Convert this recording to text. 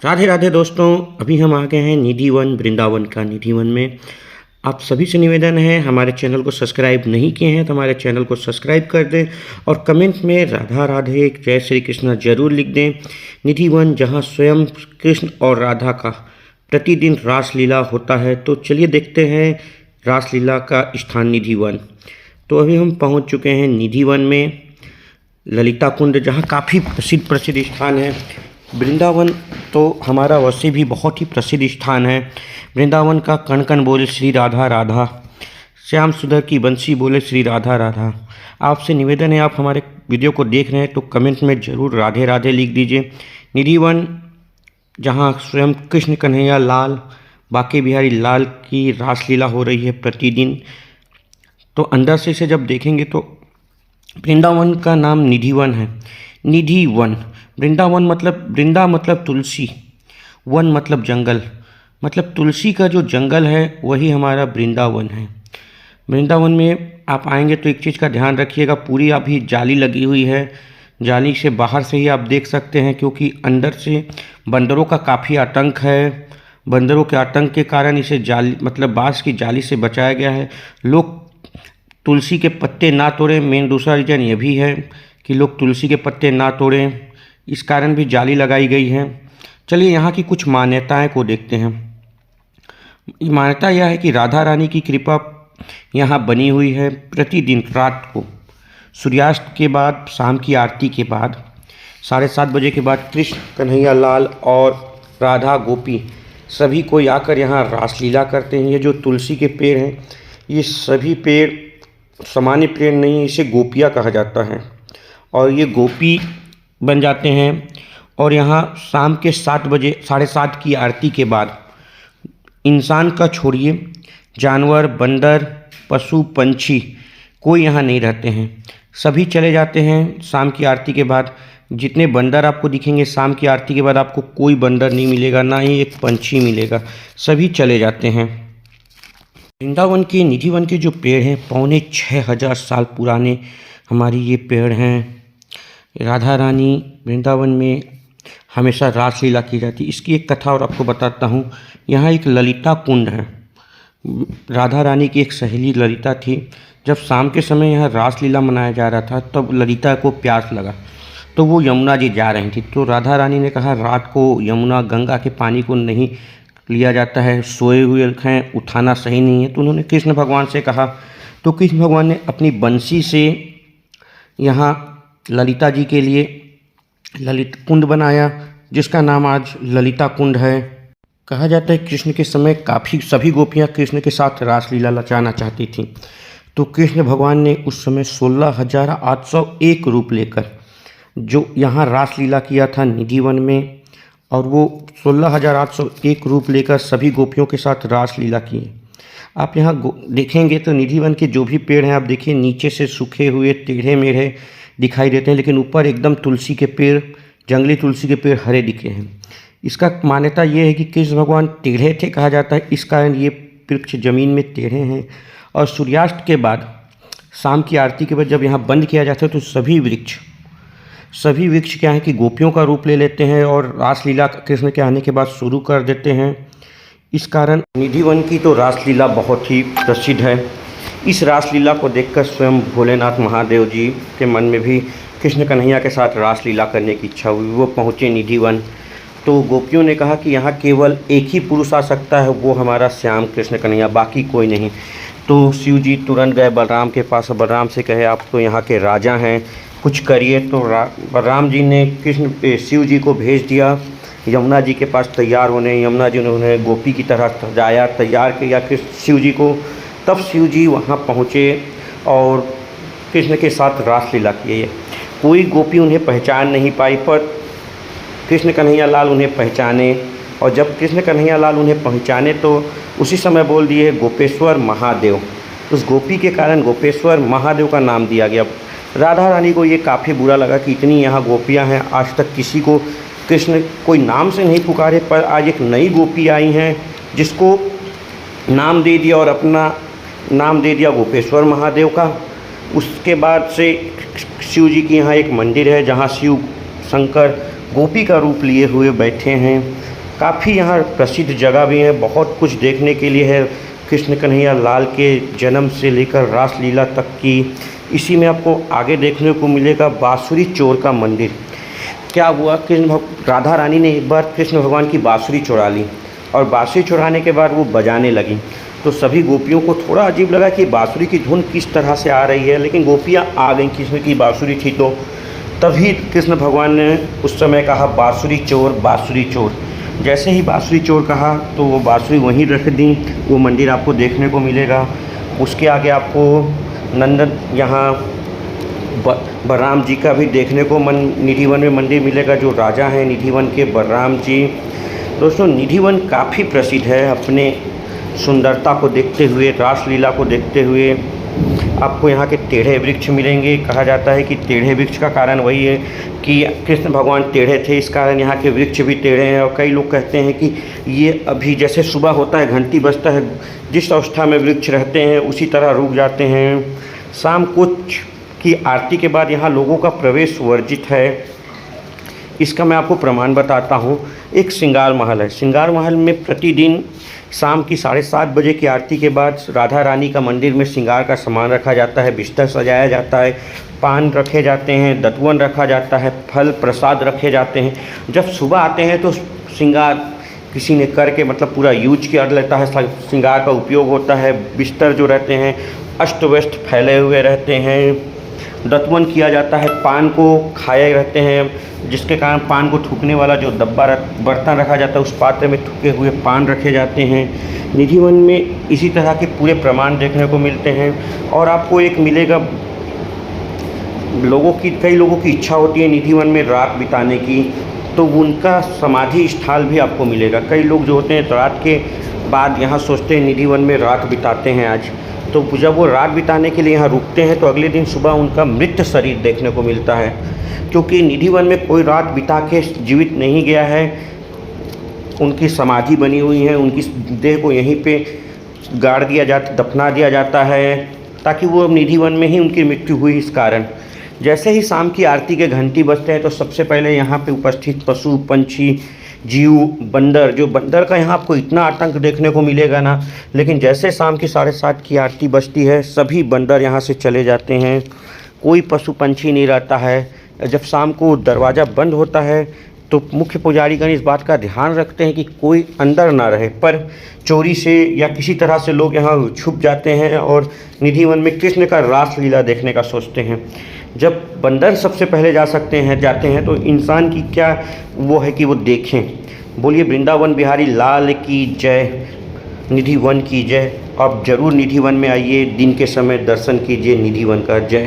राधे राधे दोस्तों। अभी हम आ गए हैं निधि वन वृंदावन का। निधि वन में आप सभी से निवेदन है, हमारे चैनल को सब्सक्राइब नहीं किए हैं तो हमारे चैनल को सब्सक्राइब कर दें और कमेंट में राधा राधे जय श्री कृष्ण जरूर लिख दें। निधि वन जहाँ स्वयं कृष्ण और राधा का प्रतिदिन रासलीला होता है, तो चलिए देखते हैं रासलीला का स्थान निधि वन। तो अभी हम पहुंच चुके हैं निधि वन में, ललिता कुंड, जहाँ काफ़ी प्रसिद्ध स्थान है। वृंदावन तो हमारा वैसे भी बहुत ही प्रसिद्ध स्थान है। वृंदावन का कण कण बोले श्री राधा राधा, श्याम सुंदर की बंसी बोले श्री राधा राधा। आपसे निवेदन है, आप हमारे वीडियो को देख रहे हैं तो कमेंट में ज़रूर राधे राधे लिख दीजिए। निधि वन जहाँ स्वयं कृष्ण कन्हैया लाल बांके बिहारी लाल की रासलीला हो रही है प्रतिदिन। तो अंदर से इसे जब देखेंगे तो वृंदावन का नाम निधि वन है। निधि वन, वृंदावन मतलब वृंदा मतलब तुलसी, वन मतलब जंगल, मतलब तुलसी का जो जंगल है वही हमारा वृंदावन है। वृंदावन में आप आएंगे तो एक चीज़ का ध्यान रखिएगा, पूरी अभी जाली लगी हुई है। जाली से बाहर से ही आप देख सकते हैं, क्योंकि अंदर से बंदरों का काफ़ी आतंक है। बंदरों के आतंक के कारण इसे जाली मतलब बाँस की जाली से बचाया गया है। लोग तुलसी के पत्ते ना तोड़ें, मेन दूसरा रीज़न ये भी है कि लोग तुलसी के पत्ते ना तोड़ें, इस कारण भी जाली लगाई गई है। चलिए यहाँ की कुछ मान्यताएं को देखते हैं। मान्यता यह है कि राधा रानी की कृपा यहाँ बनी हुई है। प्रतिदिन रात को सूर्यास्त के बाद, शाम की आरती के बाद, 7:30 बजे के बाद कृष्ण कन्हैया लाल और राधा गोपी सभी कोई आकर यहाँ रासलीला करते हैं। ये जो तुलसी के पेड़ हैं, ये सभी पेड़ सामान्य पेड़ नहीं है, इसे गोपियाँ कहा जाता है और ये गोपी बन जाते हैं। और यहाँ शाम के 7 बजे 7:30 की आरती के बाद इंसान का छोड़िए, जानवर, बंदर, पशु, पंछी कोई यहाँ नहीं रहते हैं, सभी चले जाते हैं शाम की आरती के बाद। जितने बंदर आपको दिखेंगे शाम की आरती के बाद आपको कोई बंदर नहीं मिलेगा, ना ही एक पंछी मिलेगा, सभी चले जाते हैं। वृंदावन के निधि वन के जो पेड़ हैं 6500 साल पुराने हमारी ये पेड़ हैं। राधा रानी वृंदावन में हमेशा रासलीला की जाती है। इसकी एक कथा और आपको बताता हूँ। यहाँ एक ललिता कुंड है। राधा रानी की एक सहेली ललिता थी। जब शाम के समय यहाँ रासलीला मनाया जा रहा था तब ललिता को प्यास लगा, तो वो यमुना जी जा रही थी। तो राधा रानी ने कहा रात को यमुना गंगा के पानी को नहीं लिया जाता है, सोए हुए हैं, उठाना सही नहीं है। तो उन्होंने कृष्ण भगवान से कहा, तो कृष्ण भगवान ने अपनी बंसी से यहाँ ललिता जी के लिए ललित कुंड बनाया, जिसका नाम आज ललिता कुंड है। कहा जाता है कृष्ण के समय काफ़ी सभी गोपियाँ कृष्ण के साथ रासलीला रचाना चाहती थीं। तो कृष्ण भगवान ने उस समय 16,801 रूप लेकर जो यहाँ रासलीला किया था निधि वन में, और वो 16,801 रूप लेकर सभी गोपियों के साथ रासलीला किए। आप यहाँ देखेंगे तो निधि वन के जो भी पेड़ हैं, आप देखिए नीचे से सूखे हुए टेढ़े मेढ़े दिखाई देते हैं, लेकिन ऊपर एकदम तुलसी के पेड़, जंगली तुलसी के पेड़ हरे दिखे हैं। इसका मान्यता ये है कि कृष्ण भगवान टेढ़े थे कहा जाता है, इस कारण ये वृक्ष जमीन में टेढ़े हैं। और सूर्यास्त के बाद, शाम की आरती के बाद जब यहाँ बंद किया जाता है तो सभी वृक्ष क्या है कि गोपियों का रूप ले लेते हैं और रासलीला कृष्ण के आने के बाद शुरू कर देते हैं। इस कारण निधि वन की तो रासलीला बहुत ही प्रसिद्ध है। इस रासलीला को देखकर स्वयं भोलेनाथ महादेव जी के मन में भी कृष्ण कन्हैया के साथ रासलीला करने की इच्छा हुई। वो पहुँचे निधि वन, तो गोपियों ने कहा कि यहाँ केवल एक ही पुरुष आ सकता है, वो हमारा श्याम कृष्ण कन्हैया, बाकी कोई नहीं। तो शिव जी तुरंत गए बलराम के पास, बलराम से कहे आप तो यहाँ के राजा हैं, कुछ करिए। तो बलराम जी ने शिव जी को भेज दिया यमुना जी के पास तैयार होने। यमुना जी ने उन्हें गोपी की तरह सजाया, तैयार किया शिव जी को। तब शिव जी वहाँ पहुँचे और कृष्ण के साथ रासलीला किए। कोई गोपी उन्हें पहचान नहीं पाई, पर कृष्ण कन्हैया लाल उन्हें पहचाने। और जब कृष्ण कन्हैया लाल उन्हें पहचाने तो उसी समय बोल दिए गोपेश्वर महादेव। उस गोपी के कारण गोपेश्वर महादेव का नाम दिया गया। राधा रानी को ये काफ़ी बुरा लगा कि इतनी यहाँ गोपियाँ हैं, आज तक किसी को कृष्ण कोई नाम से नहीं पुकारे, पर आज एक नई गोपी आई हैं जिसको नाम दे दिया और अपना नाम दे दिया गोपेश्वर महादेव का। उसके बाद से शिव जी की यहाँ एक मंदिर है जहाँ शिव शंकर गोपी का रूप लिए हुए बैठे हैं। काफ़ी यहाँ प्रसिद्ध जगह भी है, बहुत कुछ देखने के लिए है। कृष्ण कन्हैया लाल के जन्म से लेकर रासलीला तक की इसी में आपको आगे देखने को मिलेगा। बांसुरी चोर का मंदिर। क्या हुआ, राधा रानी ने एक बार कृष्ण भगवान की बांसुरी चुरा ली और बांसुरी चुराने के बाद वो बजाने लगी, तो सभी गोपियों को थोड़ा अजीब लगा कि बांसुरी की धुन किस तरह से आ रही है, लेकिन गोपियाँ आ गईं, कृष्ण की बांसुरी थी। तो तभी कृष्ण भगवान ने उस समय कहा बांसुरी चोर, बांसुरी चोर। जैसे ही बांसुरी चोर कहा तो वो बांसुरी वहीं रख दी। वो मंदिर आपको देखने को मिलेगा। उसके आगे आपको नंदन यहाँ बलराम जी का भी देखने को निधिवन में मंदिर मिलेगा, जो राजा हैं निधिवन के, बलराम जी। दोस्तों, निधिवन काफ़ी प्रसिद्ध है अपने सुंदरता को देखते हुए, रासलीला को देखते हुए। आपको यहाँ के टेढ़े वृक्ष मिलेंगे। कहा जाता है कि टेढ़े वृक्ष का कारण वही है कि कृष्ण भगवान टेढ़े थे, इस कारण यहाँ के वृक्ष भी टेढ़े हैं। और कई लोग कहते हैं कि ये अभी जैसे सुबह होता है, घंटी बजता है, जिस अवस्था में वृक्ष रहते हैं उसी तरह रुक जाते हैं। शाम कुछ की आरती के बाद यहाँ लोगों का प्रवेश वर्जित है। इसका मैं आपको प्रमाण बताता हूँ। एक श्रृंगार महल है। श्रृंगार महल में प्रतिदिन शाम की 7:30 बजे की आरती के बाद राधा रानी का मंदिर में श्रृंगार का सामान रखा जाता है, बिस्तर सजाया जाता है, पान रखे जाते हैं, दतवन रखा जाता है, फल प्रसाद रखे जाते हैं। जब सुबह आते हैं तो श्रृंगार किसी ने करके मतलब पूरा यूज किया लेता है, श्रृंगार का उपयोग होता है। बिस्तर जो रहते हैं अस्त व्यस्त फैले हुए रहते हैं, दतवन किया जाता है, पान को खाए रहते हैं, जिसके कारण पान को थूकने वाला जो डब्बा बर्तन रखा जाता है उस पात्र में थूके हुए पान रखे जाते हैं। निधिवन में इसी तरह के पूरे प्रमाण देखने को मिलते हैं। और आपको एक मिलेगा, कई लोगों की इच्छा होती है निधिवन में रात बिताने की, तो उनका समाधि स्थल भी आपको मिलेगा। कई लोग जो होते हैं रात के बाद यहाँ सोचते हैं निधिवन में रात बिताते हैं आज, तो जब वो रात बिताने के लिए यहाँ रुकते हैं तो अगले दिन सुबह उनका मृत शरीर देखने को मिलता है, क्योंकि निधिवन में कोई रात बिता के जीवित नहीं गया है। उनकी समाधि बनी हुई है, उनकी देह को यहीं पे गाड़ दिया जाता, दफना दिया जाता है, ताकि वो निधिवन में ही उनकी मृत्यु हुई इस कारण। जैसे ही शाम की आरती के घंटी बजते हैं तो सबसे पहले यहाँ पे उपस्थित पशु पंछी जीव बंदर, जो बंदर का यहाँ आपको इतना आतंक देखने को मिलेगा ना, लेकिन जैसे शाम की 7:30 की आरती बजती है सभी बंदर यहाँ से चले जाते हैं। कोई पशु पंछी नहीं रहता है। जब शाम को दरवाज़ा बंद होता है तो मुख्य पुजारीगण इस बात का ध्यान रखते हैं कि कोई अंदर ना रहे, पर चोरी से या किसी तरह से लोग यहाँ छुप जाते हैं और निधिवन में कृष्ण का रासलीला देखने का सोचते हैं। जब बंदर सबसे पहले जाते हैं तो इंसान की क्या वो है कि वो देखें। बोलिए वृंदावन बिहारी लाल की जय, निधिवन की जय। आप जरूर निधिवन में आइए, दिन के समय दर्शन कीजिए निधिवन का। जय।